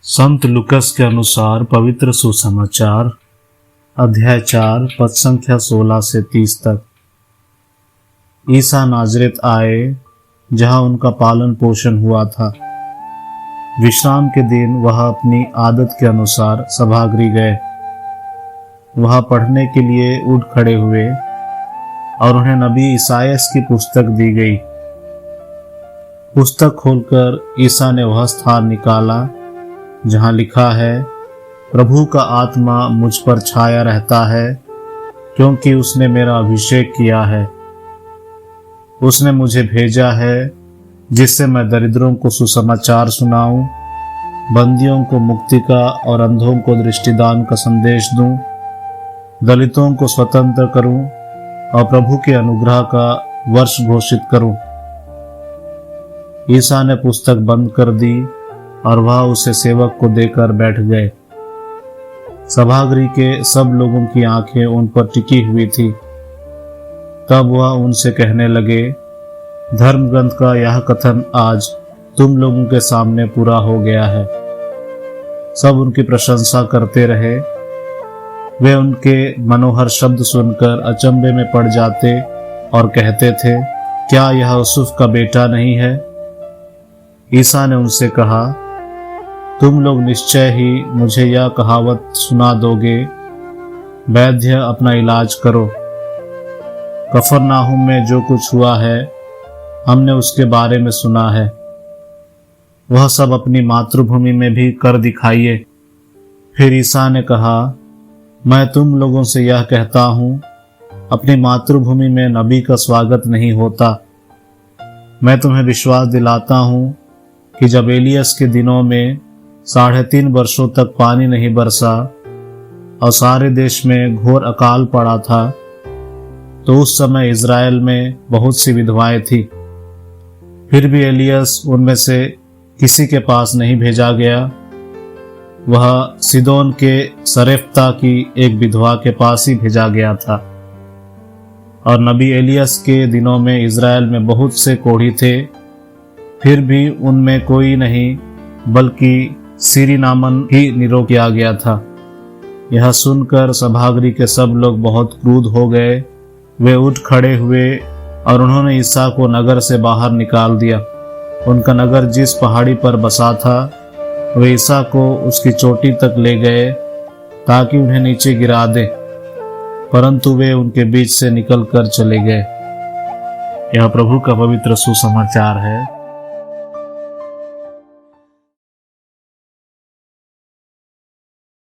संत Lucas के अनुसार पवित्र सुसमाचार अध्याय 4 पद संख्या 16 से 30 तक। ईसा नाजरेत आए जहां उनका पालन पोषण हुआ था। विश्राम के दिन वह अपनी आदत के अनुसार सभागृह गए। वह पढ़ने के लिए उठ खड़े हुए और उन्हें नबी ईसायास की पुस्तक दी गई। पुस्तक खोलकर ईसा ने वह स्थान निकाला जहां लिखा है, प्रभु का आत्मा मुझ पर छाया रहता है, क्योंकि उसने मेरा अभिषेक किया है। उसने मुझे भेजा है जिससे मैं दरिद्रों को सुसमाचार सुनाऊं, बंदियों को मुक्ति का और अंधों को दृष्टिदान का संदेश दूं, दलितों को स्वतंत्र करूं और प्रभु के अनुग्रह का वर्ष घोषित करूं। ईसा ने पुस्तक बंद कर दी और वह उसे सेवक को देकर बैठ गए। सभागृह के सब लोगों की आंखें उन पर टिकी हुई थी। तब वह उनसे कहने लगे, धर्म ग्रंथ का यह कथन आज तुम लोगों के सामने पूरा हो गया है। सब उनकी प्रशंसा करते रहे। वे उनके मनोहर शब्द सुनकर अचंभे में पड़ जाते और कहते थे, क्या यह यूसुफ का बेटा नहीं है? ईसा ने उनसे कहा, तुम लोग निश्चय ही मुझे यह कहावत सुना दोगे, वैद्य अपना इलाज करो। कफरनाहुम में जो कुछ हुआ है हमने उसके बारे में सुना है। वह सब अपनी मातृभूमि में भी कर दिखाइए। फिर ईसा ने कहा, मैं तुम लोगों से यह कहता हूँ, अपनी मातृभूमि में नबी का स्वागत नहीं होता। मैं तुम्हें विश्वास दिलाता हूँ कि जब एलियस के दिनों में 3.5 वर्षों तक पानी नहीं बरसा और सारे देश में घोर अकाल पड़ा था, तो उस समय इज़राइल में बहुत सी विधवाएं थी। फिर भी एलियस उनमें से किसी के पास नहीं भेजा गया। वह सीदोन के सरेफ्ता की एक विधवा के पास ही भेजा गया था। और नबी एलियस के दिनों में इज़राइल में बहुत से कोढ़ी थे, फिर भी उनमें कोई नहीं बल्कि सीरी नामन ही निरोग किया गया था। यह सुनकर सभागृह के सब लोग बहुत क्रुद्ध हो गए। वे उठ खड़े हुए और उन्होंने ईसा को नगर से बाहर निकाल दिया। उनका नगर जिस पहाड़ी पर बसा था, वे ईसा को उसकी चोटी तक ले गए ताकि उन्हें नीचे गिरा दे, परंतु वे उनके बीच से निकलकर चले गए। यह प्रभु का पवित्र सुसमाचार है।